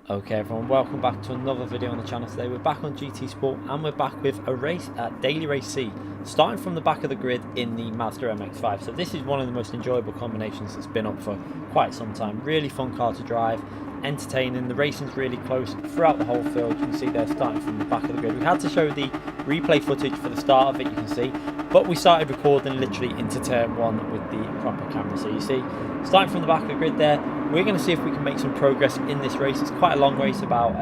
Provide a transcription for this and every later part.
Okay everyone, welcome back to another video on the channel. Today we're back on GT Sport and we're back with a race at Daily Race C, starting from the back of the grid in the Mazda MX-5. So this is one of the most enjoyable combinations that's been up for quite some time. Really fun car to drive, entertaining, the racing's really close throughout the whole field. You can see they're starting from the back of the grid. We had to show the replay footage for the start of it, you can see, but we started recording literally into turn one with the proper camera. So you see, starting from the back of the grid there, we're going to see if we can make some progress in this race. It's quite a long race, about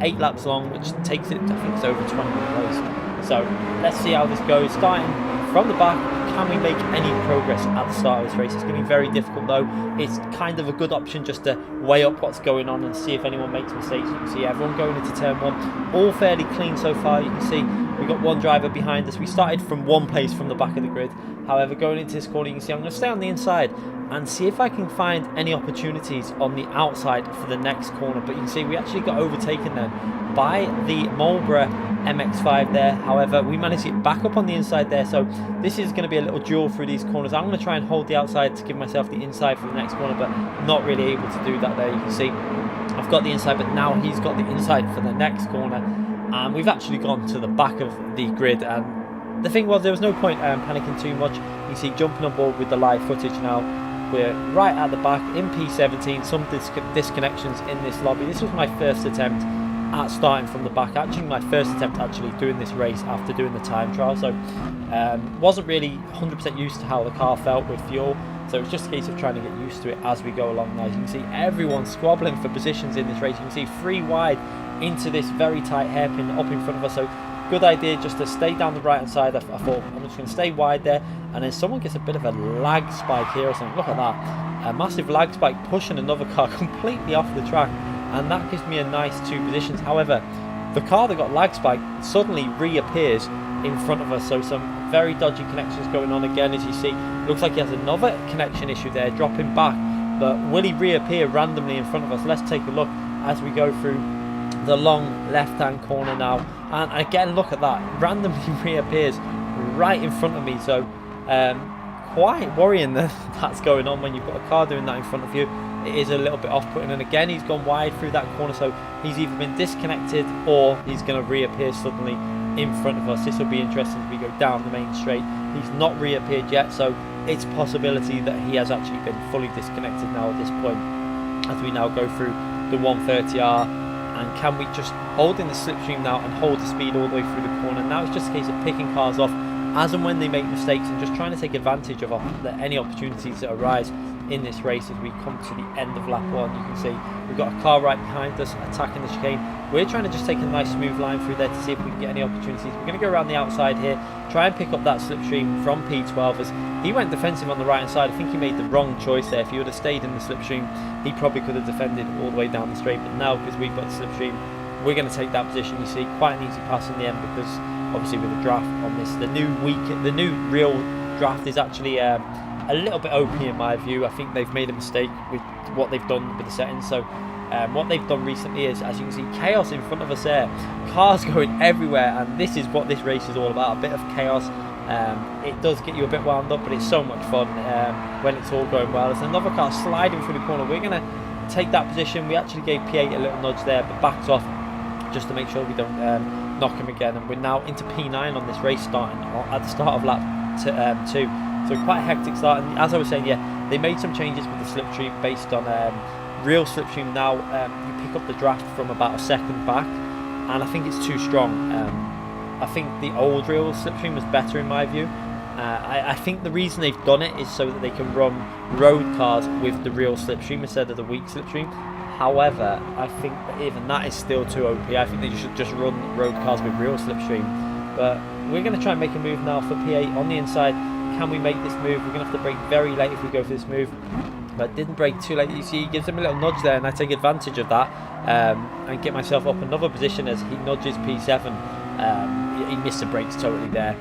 8 laps long, which takes it, I think it's over 20 minutes. So let's see how this goes. Starting from the back, can we make any progress at the start of this race? It's going to be very difficult though. It's kind of a good option just to weigh up what's going on and see if anyone makes mistakes. You can see everyone going into turn one, all fairly clean so far. You can see we've got one driver behind us. We started from one place from the back of the grid. However, going into this corner, you can see I'm going to stay on the inside and see if I can find any opportunities on the outside for the next corner. But you can see we actually got overtaken then by the Marlboro MX-5 there. However, we managed to get back up on the inside there. So this is going to be a little duel through these corners. I'm going to try and hold the outside to give myself the inside for the next corner, but not really able to do that there. You can see I've got the inside, but now he's got the inside for the next corner. And we've actually gone to the back of the grid, and the thing was there was no point panicking too much. You see jumping on board with the live footage now. We're right at the back in P17, some disconnections in this lobby. This was my first attempt at starting from the back, actually my first attempt actually doing this race after doing the time trial. So wasn't really 100% used to how the car felt with fuel. So it's just a case of trying to get used to it as we go along now. As you can see, everyone squabbling for positions in this race. You can see 3 wide into this very tight hairpin up in front of us. So good idea just to stay down the right hand side. I thought I'm just going to stay wide there, and then someone gets a bit of a lag spike here or something. Look at that, a massive lag spike pushing another car completely off the track, and that gives me a nice 2 positions. However, the car that got lag spike suddenly reappears in front of us, so some very dodgy connections going on again. As you see, looks like he has another connection issue there, dropping back, but will he reappear randomly in front of us? Let's take a look as we go through the long left hand corner now, and again look at that, randomly reappears right in front of me. So quite worrying that that's going on when you've got a car doing that in front of you. It is a little bit off-putting, and again he's gone wide through that corner, so he's either been disconnected or he's going to reappear suddenly in front of us. This will be interesting as we go down the main straight. He's not reappeared yet, so it's a possibility that he has actually been fully disconnected now at this point as we now go through the 130R. And can we just hold in the slipstream now and hold the speed all the way through the corner? Now it's just a case of picking cars off as and when they make mistakes and just trying to take advantage of any opportunities that arise in this race as we come to the end of lap 1. You can see we've got a car right behind us attacking the chicane. We're trying to just take a nice smooth line through there to see if we can get any opportunities. We're going to go around the outside here, try and pick up that slipstream from P12 as he went defensive on the right hand side. I think he made the wrong choice there. If he would have stayed in the slipstream, he probably could have defended all the way down the straight, but now because we've got the slipstream, we're going to take that position. You see, quite an easy pass in the end because obviously with the draft on this, the new real draft is actually a little bit OP in my view. I think they've made a mistake with what they've done with the settings. So what they've done recently is, as you can see, chaos in front of us there, cars going everywhere, and this is what this race is all about, a bit of chaos. It does get you a bit wound up, but it's so much fun when it's all going well. There's another car sliding through the corner. We're going to take that position. We actually gave P8 a little nudge there, but backed off just to make sure we don't knock him again. And we're now into P9 on this race, starting at the start of lap 2. So quite a hectic start, and as I was saying, yeah, they made some changes with the slipstream based on real slipstream. Now you pick up the draft from about a second back, and I think it's too strong. I think the old real slipstream was better in my view. I think the reason they've done it is so that they can run road cars with the real slipstream instead of the weak slipstream. However, I think that even that is still too OP. I think they should just run road cars with real slipstream. But we're going to try and make a move now for P8 on the inside. Can we make this move? We're going to have to brake very late if we go for this move, but didn't brake too late. You see, he gives him a little nudge there, and I take advantage of that and get myself up another position as he nudges P7. He missed the brakes totally there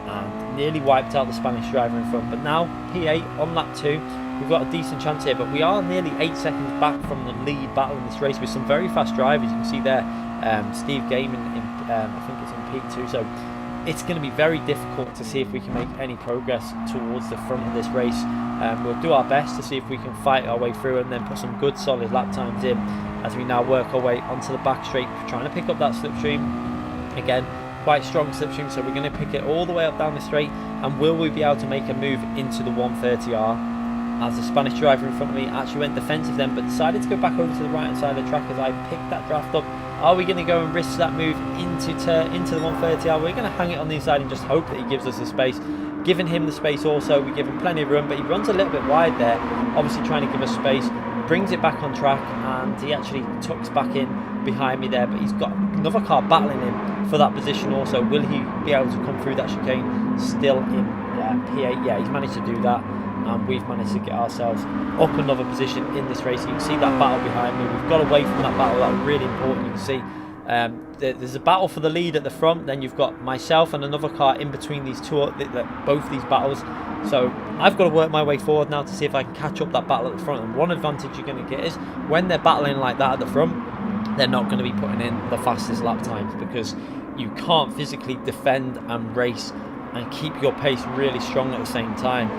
and nearly wiped out the Spanish driver in front. But now P8 on lap 2, we've got a decent chance here, but we are nearly 8 seconds back from the lead battle in this race with some very fast drivers. You can see there Steve Gaiman in I think it's in P2, so it's going to be very difficult to see if we can make any progress towards the front of this race. We'll do our best to see if we can fight our way through and then put some good solid lap times in as we now work our way onto the back straight, trying to pick up that slipstream. Again, quite strong slipstream, so we're going to pick it all the way up down the straight. And will we be able to make a move into the 130R? As the Spanish driver in front of me actually went defensive then, but decided to go back over to the right hand side of the track as I picked that draft up. Are we going to go and risk that move into the 130R? We're going to hang it on the inside and just hope that he gives us the space. Giving him the space also, we give him plenty of room, but he runs a little bit wide there, obviously trying to give us space, brings it back on track, and he actually tucks back in behind me there, but he's got another car battling him for that position also. Will he be able to come through that chicane? Still in P8, yeah, he's managed to do that. And we've managed to get ourselves up another position in this race. You can see that battle behind me. We've got away from that battle. That's really important. You can see there's a battle for the lead at the front. Then you've got myself and another car in between these two, both these battles. So I've got to work my way forward now to see if I can catch up that battle at the front. And one advantage you're going to get is when they're battling like that at the front, they're not going to be putting in the fastest lap times, because you can't physically defend and race and keep your pace really strong at the same time.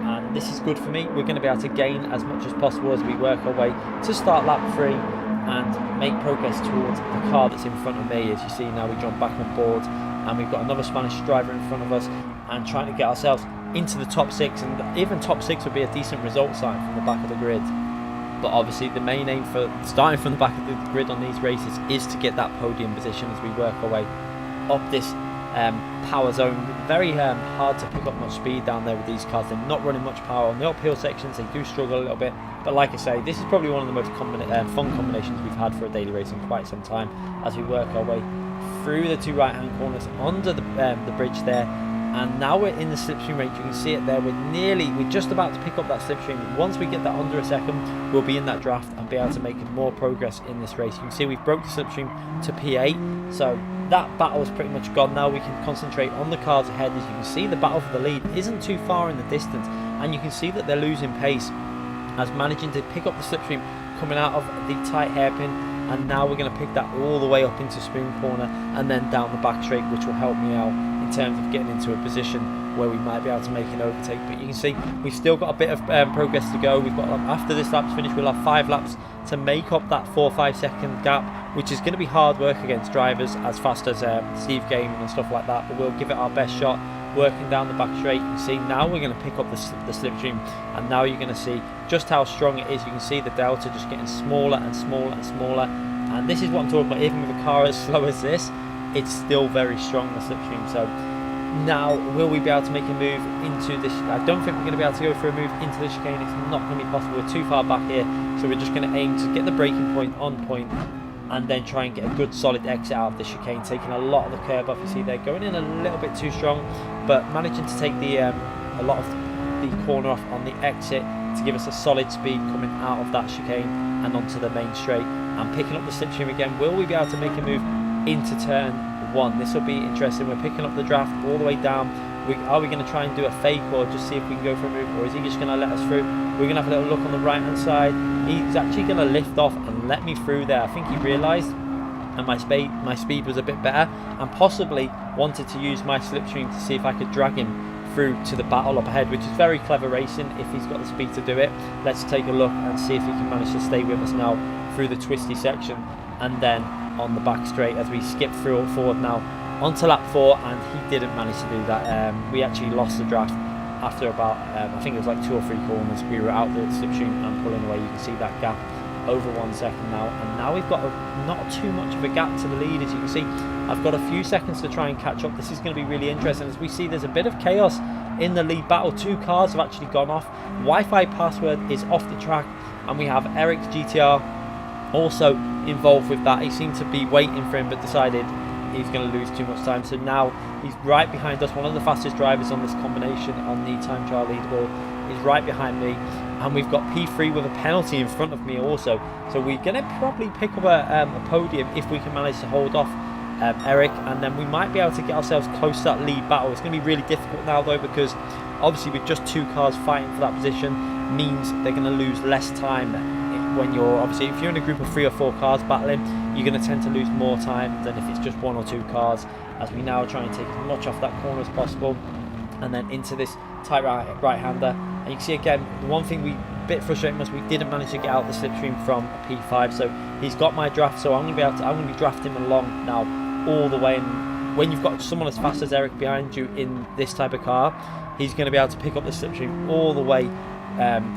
And this is good for me. We're going to be able to gain as much as possible as we work our way to start lap 3 and make progress towards the car that's in front of me. As you see now, we jump back on board and we've got another Spanish driver in front of us and trying to get ourselves into the top 6, and even top 6 would be a decent result sign from the back of the grid. But obviously the main aim for starting from the back of the grid on these races is to get that podium position as we work our way up this power zone. Very hard to pick up much speed down there with these cars. They're not running much power on the uphill sections. They do struggle a little bit, but like I say, this is probably one of the most fun combinations we've had for a daily race in quite some time as we work our way through the two right hand corners under the bridge there. And now we're in the slipstream range. You can see it there. We're just about to pick up that slipstream. Once we get that under a second, we'll be in that draft and be able to make more progress in this race. You can see we've broke the slipstream to P8, so that battle is pretty much gone now. We can concentrate on the cars ahead. As you can see, the battle for the lead isn't too far in the distance, and you can see that they're losing pace as managing to pick up the slipstream coming out of the tight hairpin. And now we're going to pick that all the way up into Spoon Corner and then down the back straight, which will help me out in terms of getting into a position where we might be able to make an overtake. But you can see we've still got a bit of progress to go. We've got, after this lap's finished, we'll have 5 laps to make up that 4 or 5 second gap, which is going to be hard work against drivers as fast as Steve Gaming and stuff like that. But we'll give it our best shot working down the back straight. You can see now we're going to pick up the slipstream, and now you're going to see just how strong it is. You can see the delta just getting smaller and smaller and smaller, and this is what I'm talking about. Even with a car as slow as this, it's still very strong, the slipstream. So now will we be able to make a move into this? I don't think we're going to be able to go for a move into the chicane. It's not going to be possible. We're too far back here, so we're just going to aim to get the braking point on point and then try and get a good solid exit out of the chicane, taking a lot of the curb off. You see they're going in a little bit too strong, but managing to take the a lot of the corner off on the exit to give us a solid speed coming out of that chicane and onto the main straight and picking up the slipstream again. Will we be able to make a move into turn 1? This will be interesting. We're picking up the draft all the way down. Are we going to try and do a fake or just see if we can go for a move, or is he just going to let us through? We're going to have a little look on the right hand side. He's actually going to lift off and let me through there. I think he realised and my speed was a bit better and possibly wanted to use my slipstream to see if I could drag him through to the battle up ahead, which is very clever racing if he's got the speed to do it. Let's take a look and see if he can manage to stay with us now through the twisty section and then on the back straight as we skip through forward now onto lap 4, and he didn't manage to do that. We actually lost the draft after about I think it was like 2 or 3 corners. We were out the slipstream and pulling away. You can see that gap over 1 second now, and now we've got not too much of a gap to the lead. As you can see, I've got a few seconds to try and catch up. This is going to be really interesting as we see there's a bit of chaos in the lead battle. 2 cars have actually gone off. Wi-Fi password is off the track, and we have Eric's GTR also involved with that. He seemed to be waiting for him but decided he's going to lose too much time, so now he's right behind us. One of the fastest drivers on this combination on the time trial leaderboard is right behind me, and we've got P3 with a penalty in front of me also, so we're going to probably pick up a podium if we can manage to hold off Eric, and then we might be able to get ourselves close to that lead battle. It's going to be really difficult now though, because obviously with just 2 cars fighting for that position means they're going to lose less time. When you're obviously, if you're in a group of 3 or 4 cars battling, you're going to tend to lose more time than if it's just 1 or 2 cars, as we now try and take as much off that corner as possible, and then into this tight right-hander. And you can see again, the one thing bit frustrating was we didn't manage to get out the slipstream from a P5, so he's got my draft, so I'm going to be drafting him along now all the way. And when you've got someone as fast as Eric behind you in this type of car, he's going to be able to pick up the slipstream all the way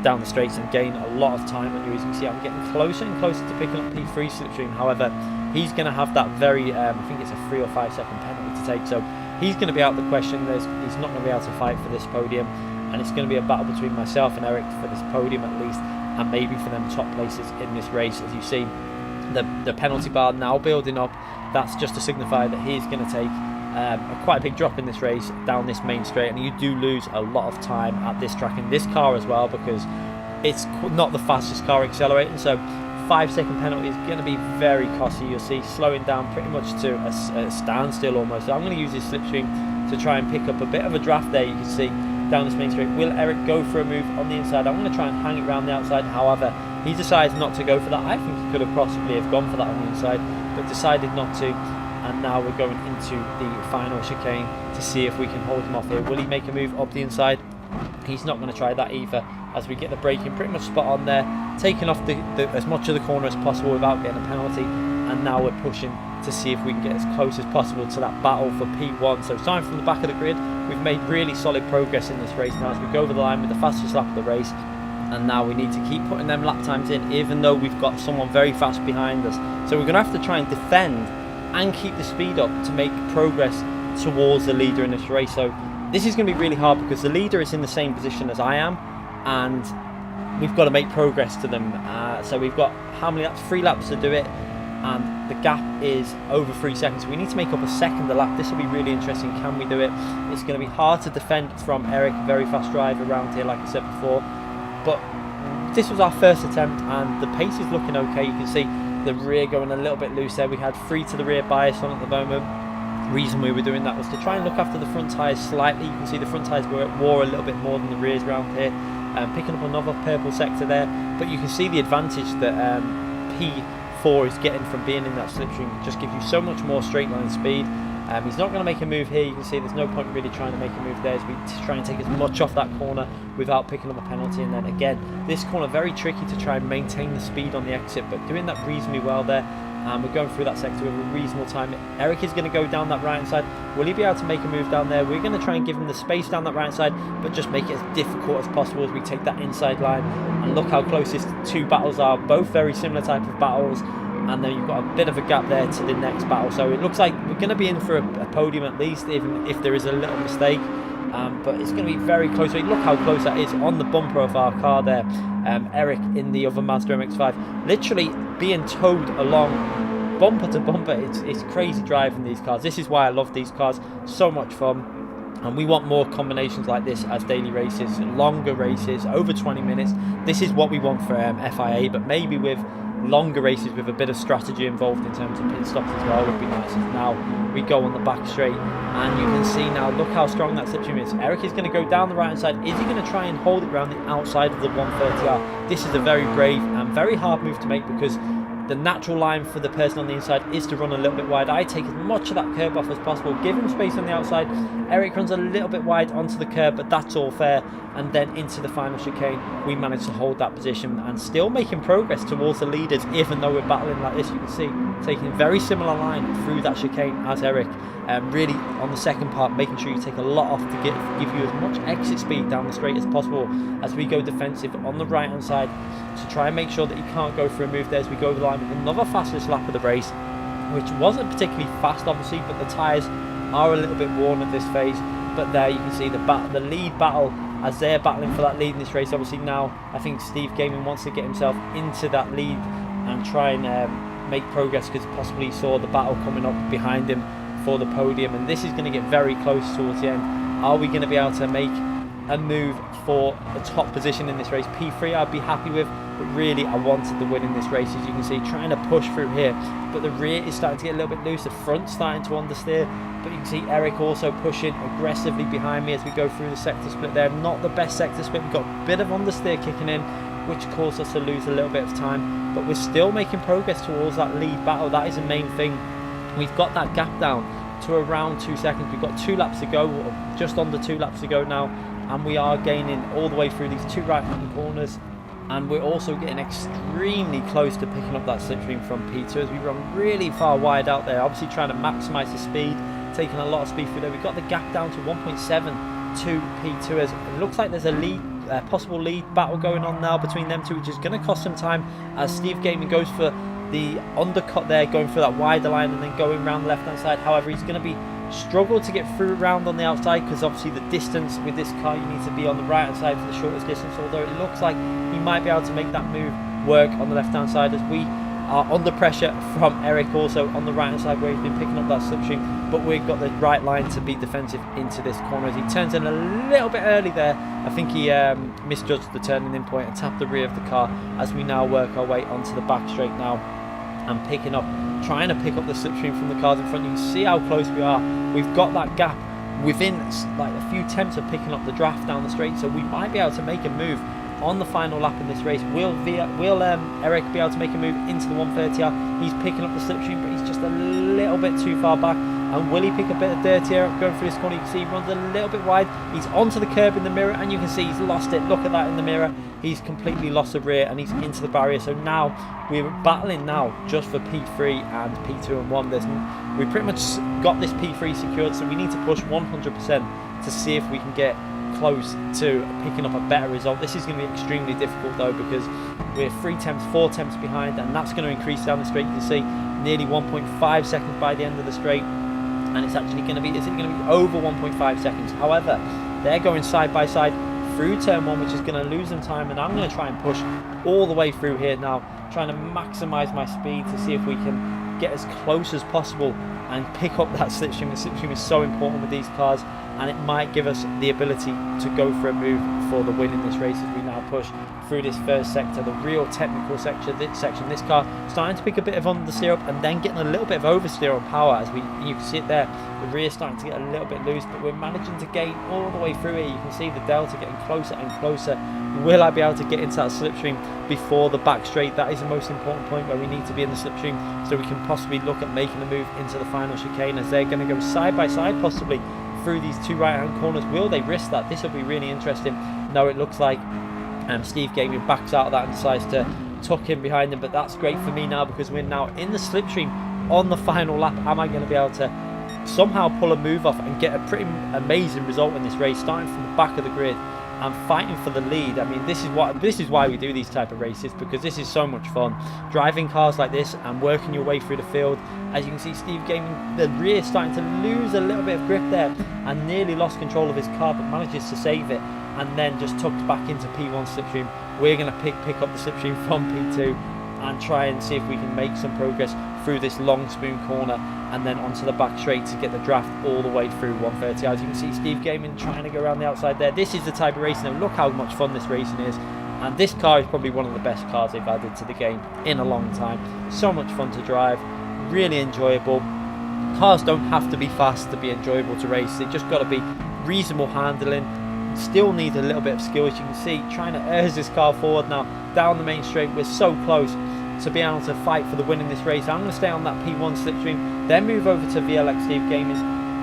down the straights and gain a lot of time on you. As you can see, I'm getting closer and closer to picking up P3 slipstream. However, he's going to have that very, I think it's a 3 or 5 second penalty to take, so he's going to be out of the question. He's not going to be able to fight for this podium, and it's going to be a battle between myself and Eric for this podium at least, and maybe for them top places in this race. As you see, the penalty bar now building up. That's just to signify that he's going to take quite a big drop in this race down this main straight, and you do lose a lot of time at this track in this car as well, because it's not the fastest car accelerating. So 5 second penalty is going to be very costly. You'll see slowing down pretty much to a standstill almost. So I'm going to use this slipstream to try and pick up a bit of a draft there. You can see down this main straight. Will Eric go for a move on the inside? I'm going to try and hang it around the outside. However, he decides not to go for that. I think he could have possibly have gone for that on the inside, but decided not to. And now we're going into the final chicane to see if we can hold him off here. Will he make a move up the inside? He's not going to try that either, as we get the braking pretty much spot on there, taking off as much of the corner as possible without getting a penalty. And now we're pushing to see if we can get as close as possible to that battle for P1. So starting from the back of the grid, we've made really solid progress in this race now as we go over the line with the fastest lap of the race. And now we need to keep putting them lap times in, even though we've got someone very fast behind us. So we're going to have to try and defend and keep the speed up to make progress towards the leader in this race. So this is going to be really hard because the leader is in the same position as I am, and we've got to make progress to them. So we've got how many laps? 3 laps to do it, and the gap is over 3 seconds. We need to make up a second a lap. This will be really interesting. Can we do it? It's going to be hard to defend from Eric, very fast drive around here, like I said before. But this was our first attempt, and the pace is looking okay. You can see the rear going a little bit loose there. We had 3 to the rear bias on at the moment. The reason we were doing that was to try and look after the front tyres slightly. You can see the front tyres wore a little bit more than the rears around here. Picking up another purple sector there, but you can see the advantage that P4 is getting from being in that slipstream. It just gives you so much more straight line speed. He's not going to make a move here. You can see there's no point really trying to make a move there, as we try and take as much off that corner without picking up a penalty. And then again, this corner very tricky to try and maintain the speed on the exit, but doing that reasonably well there. And we're going through that sector with a reasonable time. Eric is going to go down that right hand side. Will he be able to make a move down there? We're going to try and give him the space down that right hand side, but just make it as difficult as possible as we take that inside line. And look how close these 2 battles are, both very similar type of battles. And then you've got a bit of a gap there to the next battle. So it looks like we're going to be in for a podium at least, even if there is a little mistake. But it's going to be very close. Look how close that is on the bumper of our car there. Eric in the other Mazda MX-5, literally being towed along bumper to bumper. It's crazy driving these cars. This is why I love these cars. So much fun. And we want more combinations like this as daily races, longer races, over 20 minutes. This is what we want for FIA, but maybe with longer races with a bit of strategy involved in terms of pit stops as well would be nice. Now we go on the back straight, and you can see now, look how strong that slipstream is. Eric is going to go down the right hand side. Is he going to try and hold it around the outside of the 130R? This is a very brave and very hard move to make, because the natural line for the person on the inside is to run a little bit wide. I take as much of that curb off as possible, give him space on the outside. Eric runs a little bit wide onto the curb, but that's all fair. And then into the final chicane, we managed to hold that position and still making progress towards the leaders, even though we're battling like this. You can see taking a very similar line through that chicane as Eric. Really on the second part, making sure you take a lot off to give you as much exit speed down the straight as possible as we go defensive on the right hand side, to try and make sure that you can't go for a move there as we go over the line with another fastest lap of the race, which wasn't particularly fast obviously, but the tyres are a little bit worn at this phase. But there you can see the lead battle as they're battling for that lead in this race. Obviously now I think Steve Gaming wants to get himself into that lead and try and make progress, because possibly he saw the battle coming up behind him for the podium, and this is going to get very close towards the end. Are we going to be able to make a move for the top position in this race? P3 I'd be happy with, but really I wanted the win in this race. As you can see, trying to push through here, but the rear is starting to get a little bit loose, the front starting to understeer. But you can see Eric also pushing aggressively behind me as we go through the sector split there. Not the best sector split, we've got a bit of understeer kicking in. which caused us to lose a little bit of time, but we're still making progress towards that lead battle. That is the main thing. We've got that gap down to around 2 seconds. We've got 2 laps to go, or just under 2 laps to go now, and we are gaining all the way through these 2 right-hand corners, and we're also getting extremely close to picking up that slipstream from P2 as we run really far wide out there, obviously trying to maximise the speed, taking a lot of speed through there. We've got the gap down to 1.7 to P2 as it looks like there's a lead, possible lead battle going on now between them two, which is going to cost some time as Steve Gaming goes for the undercut there, going for that wider line and then going around the left hand side. However, he's going to be struggle to get through around on the outside because obviously the distance with this car, you need to be on the right hand side for the shortest distance, although it looks like he might be able to make that move work on the left hand side as we are under pressure from Eric also on the right hand side where he's been picking up that slipstream, but we've got the right line to be defensive into this corner as he turns in a little bit early there. I think he misjudged the turning in point and tapped the rear of the car as we now work our way onto the back straight now and trying to pick up the slipstream from the cars in front. You can see how close we are. We've got that gap within like a few tenths of picking up the draft down the straight, so we might be able to make a move on the final lap in this race. Will Eric be able to make a move into the 130R? He's picking up the slipstream, but he's just a little bit too far back. And will he pick a bit of dirt here going through this corner? You can see he runs a little bit wide. He's onto the curb in the mirror, and you can see he's lost it. Look at that in the mirror. He's completely lost the rear, and he's into the barrier. So now we're battling now just for P3 and P2 and 1. We pretty much got this P3 secured, so we need to push 100% to see if we can get close to picking up a better result. This is going to be extremely difficult though because we're 4 temps behind, and that's going to increase down the straight. You can see nearly 1.5 seconds by the end of the straight, and it's actually going to be, over 1.5 seconds. However, they're going side by side through turn 1, which is going to lose them time, and I'm going to try and push all the way through here now, trying to maximize my speed to see if we can get as close as possible and pick up that slipstream. The slipstream is so important with these cars, and it might give us the ability to go for a move for the win in this race as we now push through this first sector, the real technical section. This car starting to pick a bit of understeer up and then getting a little bit of oversteer on power as you can see it there. The rear starting to get a little bit loose, but we're managing to gain all the way through here. You can see the delta getting closer and closer. Will I be able to get into that slipstream before the back straight? That is the most important point where we need to be in the slipstream so we can possibly look at making a move into the final chicane as they're going to go side by side possibly through these 2 right hand corners. Will they risk that? This will be really interesting. No, it looks like Steve Gaming backs out of that and decides to tuck in behind them, but that's great for me now because we're now in the slipstream on the final lap. Am I going to be able to somehow pull a move off and get a pretty amazing result in this race, starting from the back of the grid and fighting for the lead? I mean, this is why we do these type of races, because this is so much fun driving cars like this and working your way through the field. As you can see, Steve Gaming, the rear starting to lose a little bit of grip there and nearly lost control of his car, but manages to save it and then just tucked back into P1 slipstream. We're going to pick up the slipstream from P2 and try and see if we can make some progress through this long spoon corner and then onto the back straight to get the draft all the way through 130. As you can see, Steve Gaming trying to go around the outside there. This is the type of racing. Now look how much fun this racing is, and this car is probably one of the best cars they've added to the game in a long time. So much fun to drive, really enjoyable. Cars don't have to be fast to be enjoyable to race. They just got to be reasonable handling. Still need a little bit of skill, as you can see, trying to urge this car forward now down the main straight. We're so close to be able to fight for the win in this race. I'm going to stay on that P1 slipstream, then move over to VLX Steve Gamers.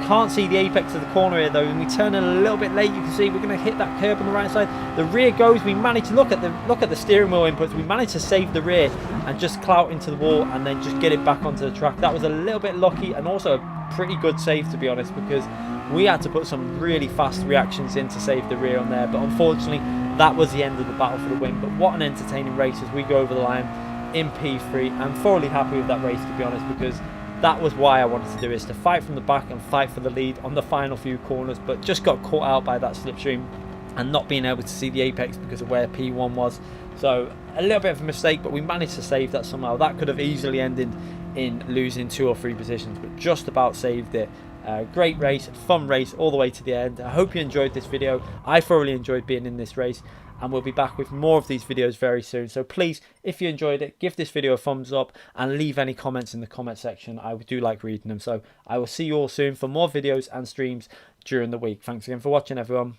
Can't see the apex of the corner here though, and we turn in a little bit late. You can see we're going to hit that curb on the right side. The rear goes. We manage to look at the steering wheel inputs. We managed to save the rear and just clout into the wall and then just get it back onto the track. That was a little bit lucky and also a pretty good save, to be honest, because we had to put some really fast reactions in to save the rear on there, but unfortunately that was the end of the battle for the win. But what an entertaining race as we go over the line in P3. I'm thoroughly happy with that race, to be honest, because that was why I wanted to do, is to fight from the back and fight for the lead on the final few corners, but just got caught out by that slipstream and not being able to see the apex because of where P1 was. So a little bit of a mistake, but we managed to save that somehow. That could have easily ended in losing 2 or 3 positions, but just about saved it. Great race, fun race all the way to the end. I hope you enjoyed this video. I thoroughly enjoyed being in this race, and we'll be back with more of these videos very soon. So please, if you enjoyed it, give this video a thumbs up and leave any comments in the comment section. I do like reading them. So I will see you all soon for more videos and streams during the week. Thanks again for watching, everyone.